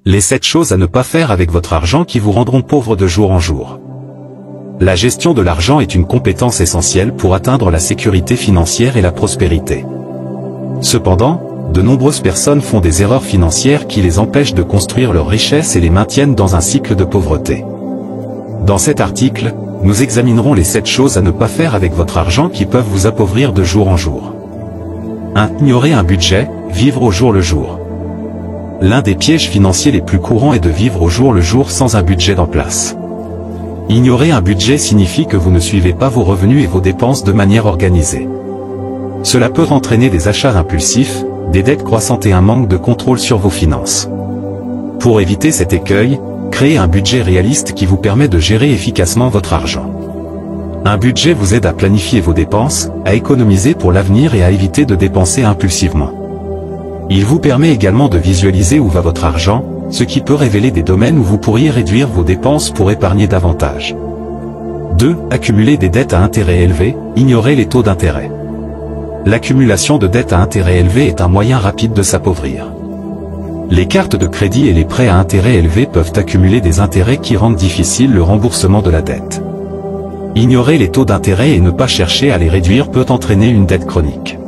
Les 7 choses à ne pas faire avec votre argent qui vous rendront pauvre de jour en jour. La gestion de l'argent est une compétence essentielle pour atteindre la sécurité financière et la prospérité. Cependant, de nombreuses personnes font des erreurs financières qui les empêchent de construire leur richesse et les maintiennent dans un cycle de pauvreté. Dans cet article, nous examinerons les 7 choses à ne pas faire avec votre argent qui peuvent vous appauvrir de jour en jour. 1. Ignorer un budget, vivre au jour le jour. L'un des pièges financiers les plus courants est de vivre au jour le jour sans un budget en place. Ignorer un budget signifie que vous ne suivez pas vos revenus et vos dépenses de manière organisée. Cela peut entraîner des achats impulsifs, des dettes croissantes et un manque de contrôle sur vos finances. Pour éviter cet écueil, créez un budget réaliste qui vous permet de gérer efficacement votre argent. Un budget vous aide à planifier vos dépenses, à économiser pour l'avenir et à éviter de dépenser impulsivement. Il vous permet également de visualiser où va votre argent, ce qui peut révéler des domaines où vous pourriez réduire vos dépenses pour épargner davantage. 2. Accumuler des dettes à intérêt élevé, ignorer les taux d'intérêt. L'accumulation de dettes à intérêt élevé est un moyen rapide de s'appauvrir. Les cartes de crédit et les prêts à intérêt élevé peuvent accumuler des intérêts qui rendent difficile le remboursement de la dette. Ignorer les taux d'intérêt et ne pas chercher à les réduire peut entraîner une dette chronique.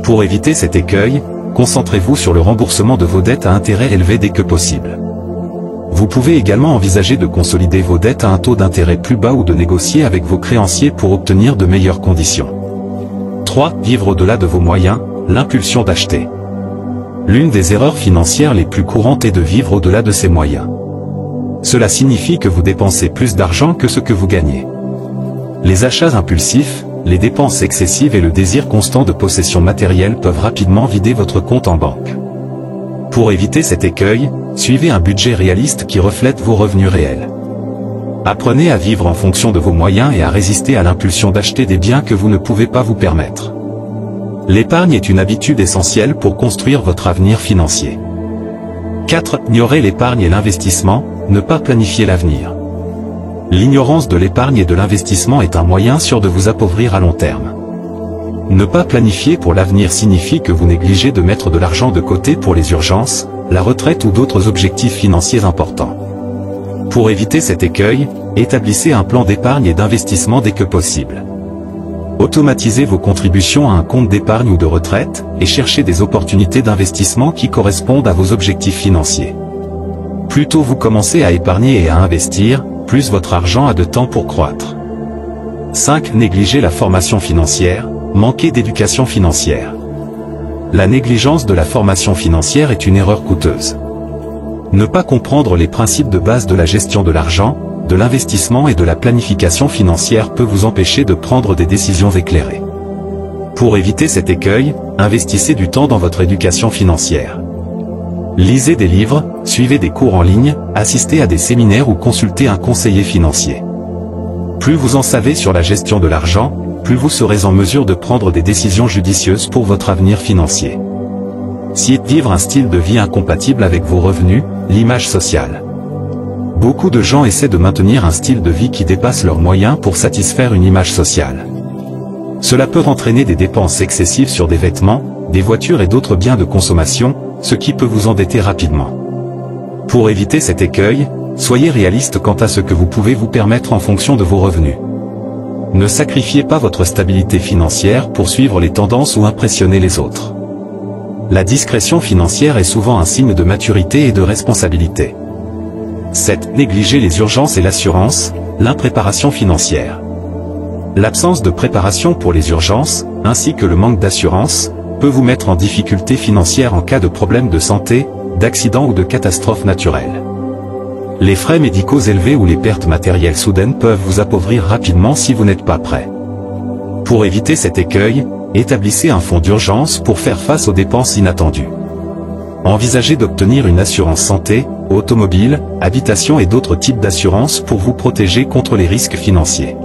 Pour éviter cet écueil, concentrez-vous sur le remboursement de vos dettes à intérêt élevé dès que possible. Vous pouvez également envisager de consolider vos dettes à un taux d'intérêt plus bas ou de négocier avec vos créanciers pour obtenir de meilleures conditions. 3. Vivre au-delà de vos moyens, l'impulsion d'acheter. L'une des erreurs financières les plus courantes est de vivre au-delà de ses moyens. Cela signifie que vous dépensez plus d'argent que ce que vous gagnez. Les achats impulsifs, les dépenses excessives et le désir constant de possession matérielle peuvent rapidement vider votre compte en banque. Pour éviter cet écueil, suivez un budget réaliste qui reflète vos revenus réels. Apprenez à vivre en fonction de vos moyens et à résister à l'impulsion d'acheter des biens que vous ne pouvez pas vous permettre. L'épargne est une habitude essentielle pour construire votre avenir financier. 4. Ignorer l'épargne et l'investissement, ne pas planifier l'avenir. L'ignorance de l'épargne et de l'investissement est un moyen sûr de vous appauvrir à long terme. Ne pas planifier pour l'avenir signifie que vous négligez de mettre de l'argent de côté pour les urgences, la retraite ou d'autres objectifs financiers importants. Pour éviter cet écueil, établissez un plan d'épargne et d'investissement dès que possible. Automatisez vos contributions à un compte d'épargne ou de retraite, et cherchez des opportunités d'investissement qui correspondent à vos objectifs financiers. Plus tôt vous commencez à épargner et à investir, plus votre argent a de temps pour croître. 5. Négliger la formation financière, manquer d'éducation financière. La négligence de la formation financière est une erreur coûteuse. Ne pas comprendre les principes de base de la gestion de l'argent, de l'investissement et de la planification financière peut vous empêcher de prendre des décisions éclairées. Pour éviter cet écueil, investissez du temps dans votre éducation financière. Lisez des livres, suivez des cours en ligne, assistez à des séminaires ou consultez un conseiller financier. Plus vous en savez sur la gestion de l'argent, plus vous serez en mesure de prendre des décisions judicieuses pour votre avenir financier. Si vivre un style de vie incompatible avec vos revenus, l'image sociale. Beaucoup de gens essaient de maintenir un style de vie qui dépasse leurs moyens pour satisfaire une image sociale. Cela peut entraîner des dépenses excessives sur des vêtements, des voitures et d'autres biens de consommation, ce qui peut vous endetter rapidement. Pour éviter cet écueil, soyez réaliste quant à ce que vous pouvez vous permettre en fonction de vos revenus. Ne sacrifiez pas votre stabilité financière pour suivre les tendances ou impressionner les autres. La discrétion financière est souvent un signe de maturité et de responsabilité. 7. Négliger les urgences et l'assurance, l'impréparation financière. L'absence de préparation pour les urgences, ainsi que le manque d'assurance, peut vous mettre en difficulté financière en cas de problème de santé, d'accident ou de catastrophe naturelle. Les frais médicaux élevés ou les pertes matérielles soudaines peuvent vous appauvrir rapidement si vous n'êtes pas prêt. Pour éviter cet écueil, établissez un fonds d'urgence pour faire face aux dépenses inattendues. Envisagez d'obtenir une assurance santé, automobile, habitation et d'autres types d'assurances pour vous protéger contre les risques financiers.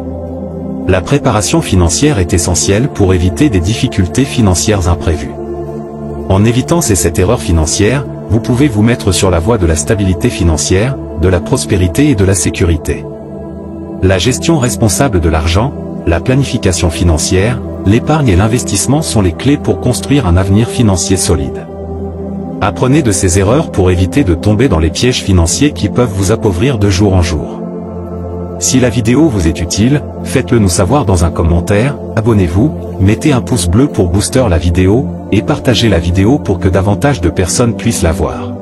La préparation financière est essentielle pour éviter des difficultés financières imprévues. En évitant cette erreur financière, vous pouvez vous mettre sur la voie de la stabilité financière, de la prospérité et de la sécurité. La gestion responsable de l'argent, la planification financière, l'épargne et l'investissement sont les clés pour construire un avenir financier solide. Apprenez de ces erreurs pour éviter de tomber dans les pièges financiers qui peuvent vous appauvrir de jour en jour. Si la vidéo vous est utile, faites-le nous savoir dans un commentaire, abonnez-vous, mettez un pouce bleu pour booster la vidéo, et partagez la vidéo pour que davantage de personnes puissent la voir.